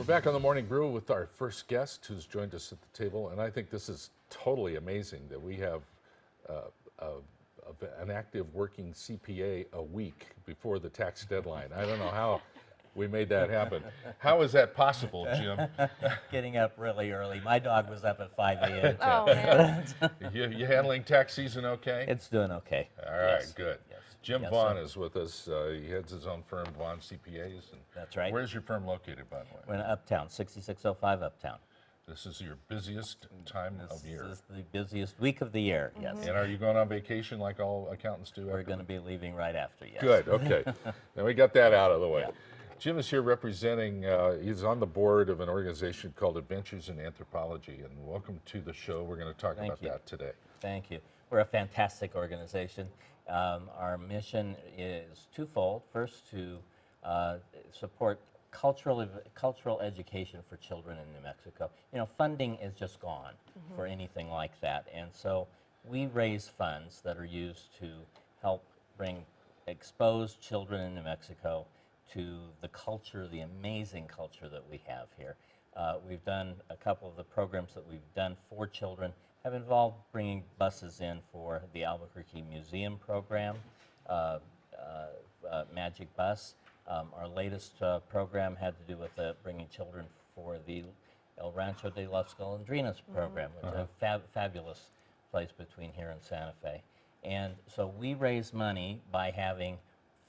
back on the Morning Brew with our first guest who's joined us at the table, and I think this is totally amazing that we have an active working CPA a week before the tax deadline. I don't know how we made that happen. How is that possible, Jim? Getting up really early. My dog was up at 5 a.m. Oh, man. You handling tax season okay? It's doing okay. All right, Yes. good. Yes. Jim Yes, Vaughn sir. is with us. He heads his own firm, Vaughn CPAs. And That's right. Where's your firm located, by the way? We're in Uptown, 6605 Uptown. This is your busiest time of year. This is the busiest week of the year, yes. And are you going on vacation like all accountants do? We're going to be leaving right after, yes. Good, okay. Now we got that out of the way. Yeah. Jim is here representing, he's on the board of an organization called Adventures in Anthropology, and welcome to the show. We're going to talk Thank about you. that today. Thank you. We're a fantastic organization. Our mission is twofold. First, to support cultural education for children in New Mexico. You know, funding is just gone for anything like that, and so we raise funds that are used to help bring exposed children in New Mexico to the culture, the amazing culture that we have here. We've done a couple of the programs that we've done for children have involved bringing buses in for the Albuquerque Museum program, Magic Bus. Our latest program had to do with bringing children for the El Rancho de las Golondrinas program, which is a fabulous place between here and Santa Fe. And so we raise money by having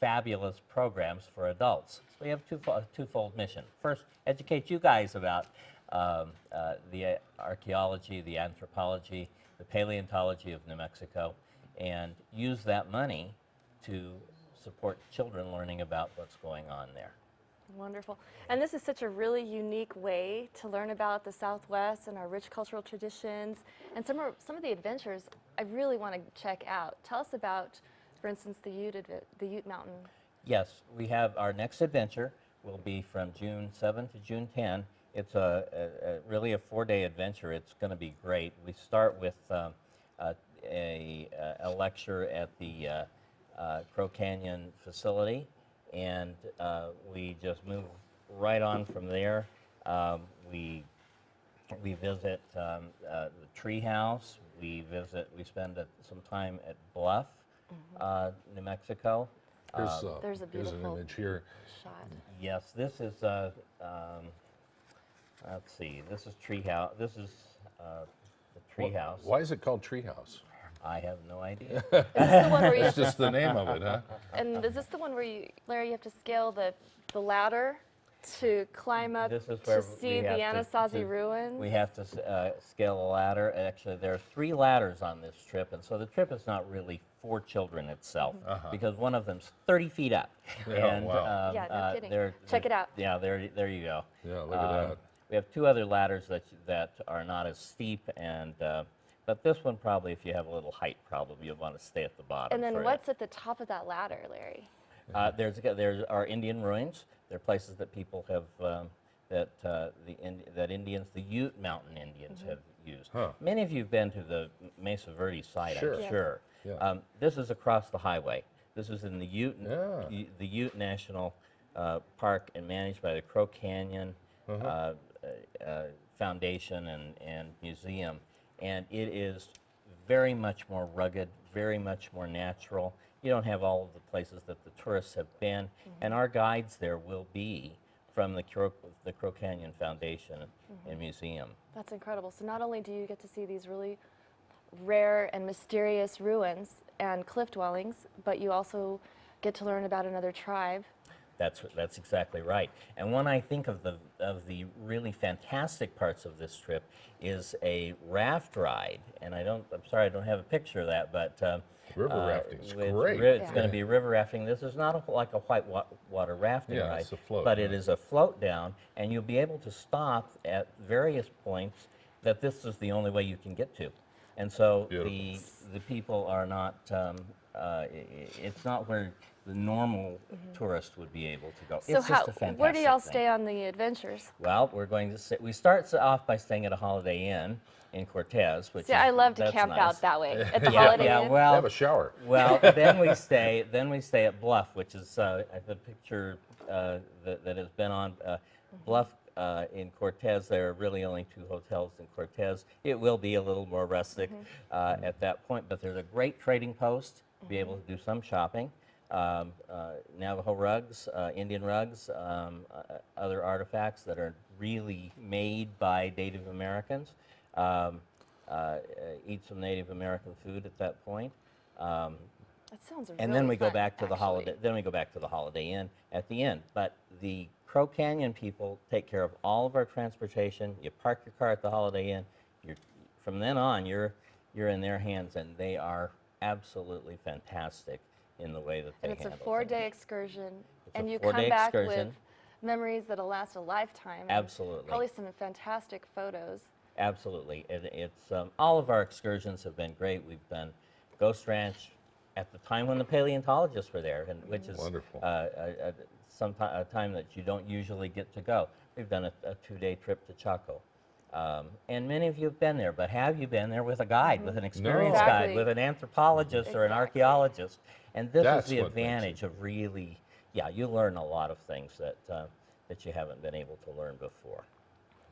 fabulous programs for adults. So we have a twofold mission. First, educate you guys about the archaeology, the anthropology, the paleontology of New Mexico, and use that money to support children learning about what's going on there. Wonderful. And this is such a really unique way to learn about the Southwest and our rich cultural traditions and some of the adventures I really want to check out. Tell us about, for instance, the Ute Mountain. Yes, we have our next adventure will be from June 7 to June 10. It's really a 4-day adventure. It's going to be great. We start with a lecture at the Crow Canyon facility, and we just move right on from there. We visit the treehouse. We spend some time at Bluff, New Mexico. There's a beautiful an image here. shot. Yes, this is let's see. This is treehouse. This is the treehouse. Why is it called Treehouse? I have no idea. Is this the one where you It's have just the name of it, huh? and is this the one where Larry, you have to scale the ladder to climb up This is where to we see the have Anasazi ruins? We have to scale a ladder. Actually, there are 3 ladders on this trip, and so the trip is not really for children itself, because one of them's 30 feet up. Oh, And, wow. Yeah, no kidding. they're- Check it out. Yeah, there you go. Yeah, look at that. We have 2 other ladders that are not as steep, and but this one probably, if you have a little height, probably you'll want to stay at the bottom. And then for it. what's at the top of that ladder, Larry? There are Indian ruins. There are places that people have that Indians, the Ute Mountain Indians, have used. Huh. Many of you have been to the Mesa Verde site, Sure. I'm Yes. sure. Yeah. This is across the highway. This is in the Ute, Yeah. the Ute National Park, and managed by the Crow Canyon Foundation and Museum. And it is very much more rugged, very much more natural. You don't have all of the places that the tourists have been, and our guides there will be from the Crow Canyon Foundation and Museum. That's incredible. So not only do you get to see these really rare and mysterious ruins and cliff dwellings, but you also get to learn about another tribe. That's exactly right. And when I think of the really fantastic parts of this trip is a raft ride, and I'm sorry I don't have a picture of that, but River rafting's it's great. It's going to be river rafting. This is not like a white water rafting Yeah, ride, it's a float, but yeah. it is a float down, and you'll be able to stop at various points that this is the only way you can get to. And so Beautiful. the people are not, it's not where the normal tourist would be able to go. So It's just a fantastic where do y'all thing. stay on the adventures? Well, we're going to we start off by staying at a Holiday Inn in Cortez, which See, I love to that's camp nice. out that way at the Yeah, Holiday yeah, Inn. They well, have a shower. well, then we stay at Bluff, which is the picture that has been on Bluff. in Cortez. There are really only 2 hotels in Cortez. It will be a little more rustic at that point, but there's a great trading post to be able to do some shopping. Navajo rugs, Indian rugs, other artifacts that are really made by Native Americans. Eat some Native American food at that point. That sounds really And then we go fun, back to the actually. Holiday. Then we go back to the Holiday Inn at the end. But the Crow Canyon people take care of all of our transportation. You park your car at the Holiday Inn. From then on, you're in their hands, and they are absolutely fantastic in the way that they And it's a handle 4-day things. excursion, It's and a you 4-day come back excursion. with memories that'll last a lifetime. and Absolutely. Probably some fantastic photos. Absolutely. It's all of our excursions have been great. We've done Ghost Ranch at the time when the paleontologists were there, and which is Wonderful. a time that you don't usually get to go. We've done a 2-day trip to Chaco. And many of you have been there, but have you been there with a guide, with an experienced Exactly. guide, with an anthropologist or an Exactly. archaeologist? And this That's is the what makes it- advantage of really, you learn a lot of things that you haven't been able to learn before.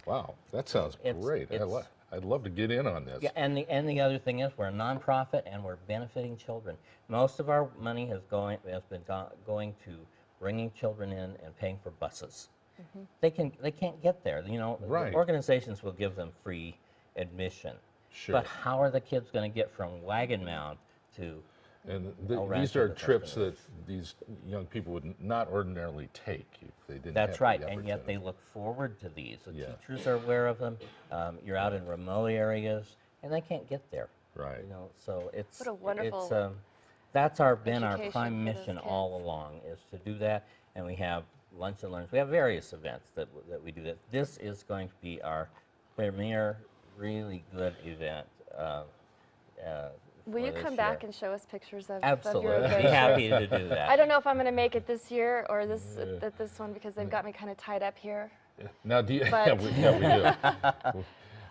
Wow, that sounds It's- great. it's- I'd love to get in on this. Yeah, and the other thing is we're a nonprofit and we're benefiting children. Most of our money has been going to bringing children in and paying for buses. They can't get there. You know, Right. organizations will give them free admission. Sure. But how are the kids going to get from Wagon Mound to? And I'll rant these to are the trips that customers. these young people would not ordinarily take if they didn't That's have right, the and yet they opportunity. look forward to these. The Yeah. teachers are aware of them. You're out in remote areas, and they can't get there. Right. You know, so it's What a wonderful that's been our education prime for those mission all kids. along, is to do that. And we have lunch and learns. We have various events that we do that. This is going to be our premier, really good event. Will for you this come back year. and show us pictures of Absolutely, your be adventure? happy to do that. I don't know if I'm going to make it this year or this one because they've got me kind of tied up here. Now, do you? But- we do.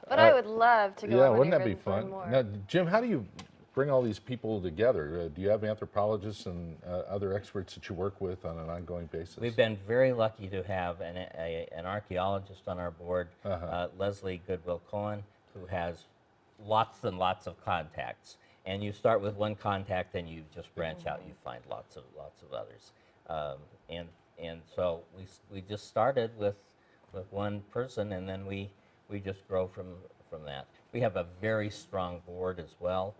But I would love to go Yeah, on wouldn't one that be and learn fun? more. Now, Jim, how do you bring all these people together? Do you have anthropologists and other experts that you work with on an ongoing basis? We've been very lucky to have an archaeologist on our board, Leslie Goodwill Cohen, who has lots and lots of contacts. And you start with one contact, and you just branch out. You find lots of others. And so we just started with one person, and then we just grow from that. We have a very strong board as well.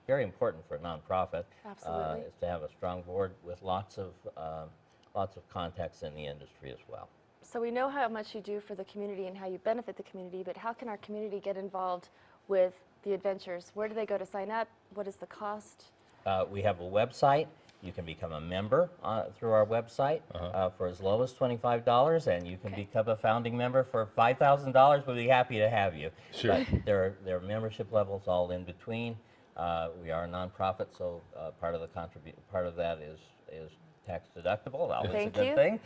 Very important for a nonprofit. Absolutely. Is to have a strong board with lots of contacts in the industry as well. So we know how much you do for the community and how you benefit the community, but how can our community get involved with the adventures? Where do they go to sign up? What is the cost? We have a website. You can become a member through our website for as low as $25, and you can Okay. become a founding member for $5,000. We'll be happy to have you. Sure. But there are membership levels all in between. We are a nonprofit, so part of that is tax deductible. Always Thank a good you. thing.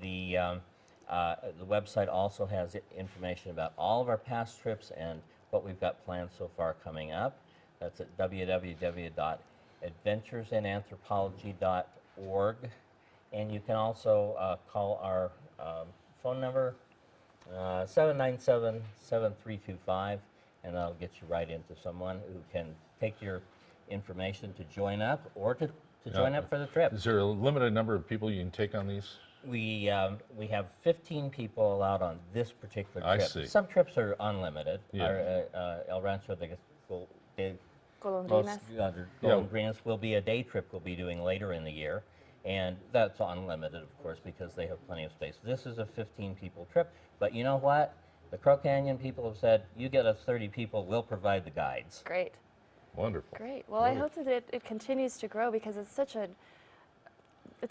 The website also has information about all of our past trips and what we've got planned so far coming up. That's at www.adventuresinanthropology.org. And you can also call our phone number, 797-7325, and that'll get you right into someone who can take your information to join up or to join up for the trip. Is there a limited number of people you can take on these? We have 15 people allowed on this particular I trip. see. Some trips are unlimited. Yeah. Our El Rancho de Golondrinas. Golondrinas will be a day trip we'll be doing later in the year, and that's unlimited, of course, because they have plenty of space. This is a 15-people trip, but you know what? The Crow Canyon people have said, you get us 30 people, we'll provide the guides. Great. Wonderful. Great. Well, I hope that it continues to grow because it's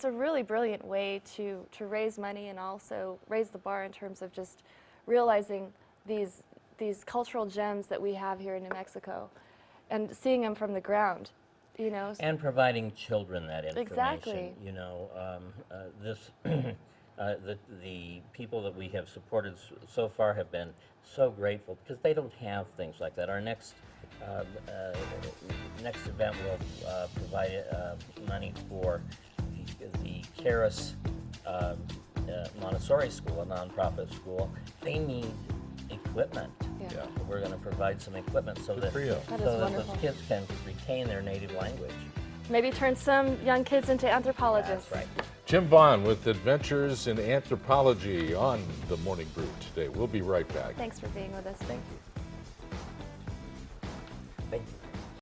a really brilliant way to raise money and also raise the bar in terms of just realizing these cultural gems that we have here in New Mexico and seeing them from the ground, you know. And providing children that information. Exactly. You know, the people that we have supported so far have been so grateful because they don't have things like that. Our next event will provide money for the Caris Montessori Montessori school, a nonprofit school, they need equipment. Yeah. Yeah. We're going to provide some equipment so that, for you. That is so that wonderful. those kids can retain their native language. Maybe turn some young kids into anthropologists. That's right. Jim Vaughn with Adventures in Anthropology on the Morning Brew today. We'll be right back. Thanks for being with us. Thank you. Thank you.